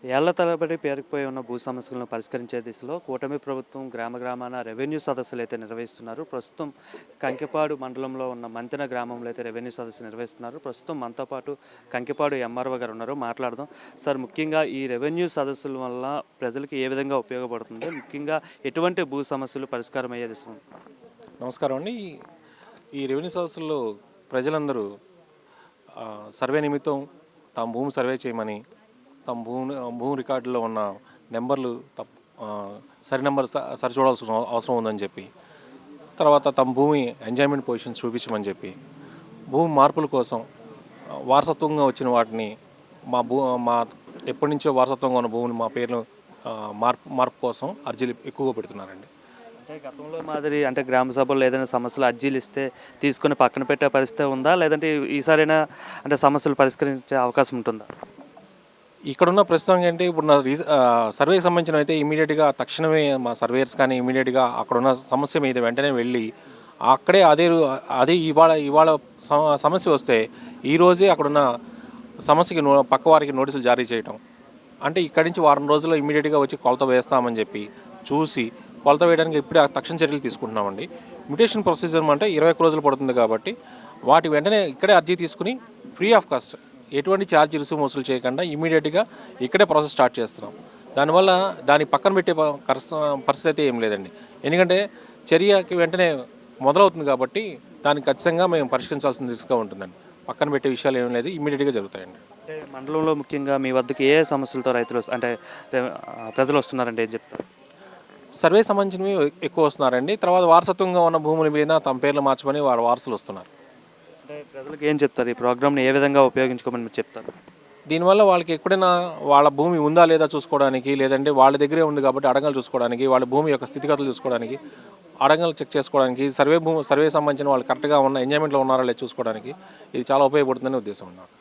ఏళ్ల తరబడి పేరుకుపోయి ఉన్న భూ సమస్యలను పరిష్కరించే దిశలో కూటమి ప్రభుత్వం గ్రామ గ్రామాన రెవెన్యూ సదస్సులు అయితే నిర్వహిస్తున్నారు. ప్రస్తుతం కంకిపాడు మండలంలో ఉన్న మంతెన గ్రామంలో అయితే రెవెన్యూ సదస్సు నిర్వహిస్తున్నారు. ప్రస్తుతం మనతో పాటు కంకిపాడు ఎంఆర్ఓ గారు ఉన్నారు. మాట్లాడదాం. సార్, ముఖ్యంగా ఈ రెవెన్యూ సదస్సుల వల్ల ప్రజలకు ఏ విధంగా ఉపయోగపడుతుంది? ముఖ్యంగా ఎటువంటి భూ సమస్యలు పరిష్కారం అయ్యే దిశ ఉంది? నమస్కారం అండి. ఈ రెవెన్యూ సదస్సుల్లో ప్రజలందరూ సర్వే నిమిత్తం తమ భూమి సర్వే చేయమని, తమ భూమి రికార్డులో ఉన్న నెంబర్లు సరి నెంబర్ సరిచూడాల్సిన అవసరం ఉందని చెప్పి, తర్వాత తమ భూమి ఎంజాయ్మెంట్ పొజిషన్ చూపించమని చెప్పి, భూమి మార్పుల కోసం వారసత్వంగా వచ్చిన వాటిని మా ఎప్పటి నుంచో వారసత్వంగా ఉన్న భూములు మా పేర్లు మార్పు కోసం అర్జీలు ఎక్కువగా పెడుతున్నారండి. అంటే గతంలో మాదిరి అంటే గ్రామ సభల్లో ఏదైనా సమస్యలు అర్జీలు ఇస్తే తీసుకొని పక్కన పెట్టే పరిస్థితి ఉందా? లేదంటే ఈసారైనా అంటే సమస్యలు పరిష్కరించే అవకాశం ఉంటుందా? ఇక్కడున్న ప్రస్తుతం ఏంటి, ఇప్పుడు నా సర్వేకి సంబంధించిన అయితే ఇమీడియట్గా తక్షణమే మా సర్వేయర్స్ కానీ ఇమీడియట్గా అక్కడున్న సమస్య మీద వెంటనే వెళ్ళి అక్కడే అదే ఇవాళ సమస్య వస్తే ఈరోజే అక్కడున్న సమస్యకి పక్క వారికి నోటీసులు జారీ చేయటం, అంటే ఇక్కడి నుంచి వారం రోజుల్లో ఇమీడియట్గా వచ్చి కొలత వేస్తామని చెప్పి చూసి కొలత వేయడానికి ఇప్పుడే తక్షణ చర్యలు తీసుకుంటున్నామండి. మ్యూటేషన్ ప్రొసీజర్ అంటే 21 రోజులు పడుతుంది కాబట్టి వాటి వెంటనే ఇక్కడే అర్జీ తీసుకుని ఫ్రీ ఆఫ్ కాస్ట్ ఎటువంటి ఛార్జ్ రుసుము వసూలు చేయకుండా ఇమీడియట్గా ఇక్కడే ప్రాసెస్ స్టార్ట్ చేస్తున్నాం. దానివల్ల దాన్ని పక్కన పెట్టే పరిస్థితి అయితే ఏం లేదండి. ఎందుకంటే చర్యకి వెంటనే మొదలవుతుంది కాబట్టి దాన్ని ఖచ్చితంగా మేము పరిష్కరించాల్సిన దిశగా ఉంటుందండి. పక్కన పెట్టే విషయాలు ఏం లేదు, ఇమీడియట్గా జరుగుతాయండి. అంటే మండలంలో ముఖ్యంగా మీ వద్దకు ఏ సమస్యలతో రైతులు అంటే ప్రజలు వస్తున్నారంటే ఏం చెప్తారు? సర్వే సంబంధించినవి ఎక్కువ వస్తున్నారండి. తర్వాత వారసత్వంగా ఉన్న భూముల మీద తమ పేర్లు మార్చమని వారి వారసులు వస్తున్నారు. అంటే ప్రజలకు ఏం చెప్తారు? ఈ ప్రోగ్రామ్ని ఏ విధంగా ఉపయోగించుకోమని మీరు చెప్తారు? దీనివల్ల వాళ్ళకి ఎప్పుడైనా వాళ్ళ భూమి ఉందా లేదా చూసుకోవడానికి, లేదంటే వాళ్ళ దగ్గరే ఉంది కాబట్టి అడంగలు చూసుకోవడానికి, వాళ్ళ భూమి యొక్క స్థితిగతులు చూసుకోవడానికి, అడంగలు చెక్ చేసుకోవడానికి, సర్వే సంబంధించిన వాళ్ళు కరెక్ట్గా ఉన్న ఎంజాయ్మెంట్లో ఉన్నారా లేదా చూసుకోవడానికి ఇది చాలా ఉపయోగపడుతుందని ఉద్దేశం నాకు.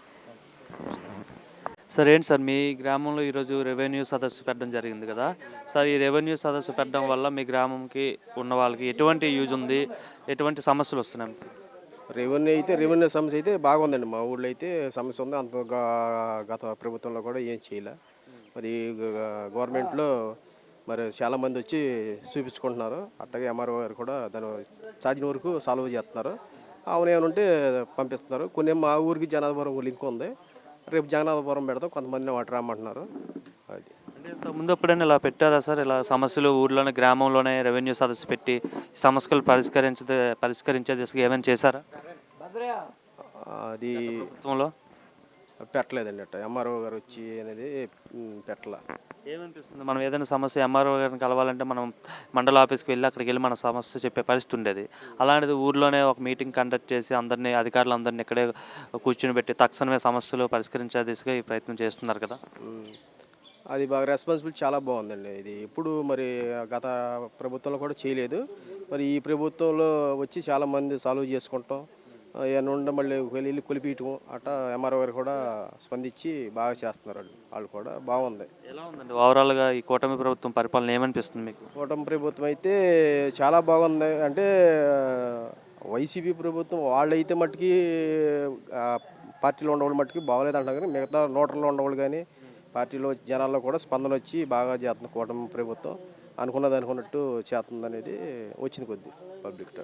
సార్, ఏంటి సార్, మీ గ్రామంలో ఈరోజు రెవెన్యూ సదస్సు పెట్టడం జరిగింది కదా సార్? ఈ రెవెన్యూ సదస్సు పెట్టడం వల్ల మీ గ్రామంకి ఉన్న వాళ్ళకి ఎటువంటి యూజ్ ఉంది? ఎటువంటి సమస్యలు వస్తున్నాయి? రెవెన్యూ సమస్య అయితే బాగుందండి. మా ఊళ్ళో అయితే సమస్య ఉంది. అంత గత ప్రభుత్వంలో కూడా ఏం చేయలే. మరి గవర్నమెంట్లో మరి చాలామంది వచ్చి చూపించుకుంటున్నారు. అట్టగే ఎంఆర్ఓ గారు కూడా దాని సాధ్యం వరకు సాల్వ్ చేస్తున్నారు. ఏమైనా ఉంటే పంపిస్తున్నారు. కొన్ని మా ఊరికి జనాభారం లింక్ ఉంది. రేపు జగన్నాథపురం పెడతాం, కొంతమందిని వాటి రమ్మంటున్నారు. అది అంటే ఇంతకుముందు ఎప్పుడైనా ఇలా పెట్టారా సార్? ఇలా సమస్యలు ఊర్లోనే గ్రామంలోనే రెవెన్యూ సదస్సు పెట్టి సమస్యలు పరిష్కరించే దిశగా ఏమైనా చేశారా అది ప్రభుత్వంలో? పెట్టలేదండి. అట్ట ఎంఆర్ఓ గారు వచ్చి అనేది పెట్టలే. ఏమనిపిస్తుంది, మనం ఏదైనా సమస్య ఎంఆర్ఓ గారిని కలవాలంటే మనం మండల ఆఫీస్కి వెళ్ళి అక్కడికి వెళ్ళి మన సమస్య చెప్పే పరిస్థితి ఉండేది. అలాంటిది ఊర్లోనే ఒక మీటింగ్ కండక్ట్ చేసి అధికారులందరినీ ఇక్కడే కూర్చుని పెట్టి తక్షణమే సమస్యలు పరిష్కరించే దిశగా ఈ ప్రయత్నం చేస్తున్నారు కదా. అది బాగా రెస్పాన్సిబిలిటీ చాలా బాగుందండి. ఇది ఎప్పుడు మరి గత ప్రభుత్వంలో కూడా చేయలేదు. మరి ఈ ప్రభుత్వంలో వచ్చి చాలామంది సాల్వ్ చేసుకుంటాం, ఏమన్నా ఉండ మళ్ళీ వెళ్ళి కొలిపియటం అట్టా ఎంఆర్ఓ గారు కూడా స్పందించి బాగా చేస్తున్నారు. వాళ్ళు కూడా బాగుంది. ఎలా ఉందండి ఓవరాల్గా ఈ కూటమి ప్రభుత్వం పరిపాలన ఏమనిపిస్తుంది మీకు? కూటమి ప్రభుత్వం అయితే చాలా బాగుంది. అంటే వైసీపీ ప్రభుత్వం వాళ్ళైతే మట్టుకి పార్టీలో ఉండేవాళ్ళు మట్టుకి బాగోలేదు అంటారు. కానీ మిగతా నోటర్లో ఉండేవాళ్ళు కానీ పార్టీలో జనాల్లో కూడా స్పందన వచ్చి బాగా చేస్తుంది కూటమి ప్రభుత్వం. అనుకున్నట్టు చేస్తుంది అనేది వచ్చింది కొద్ది పబ్లిక్.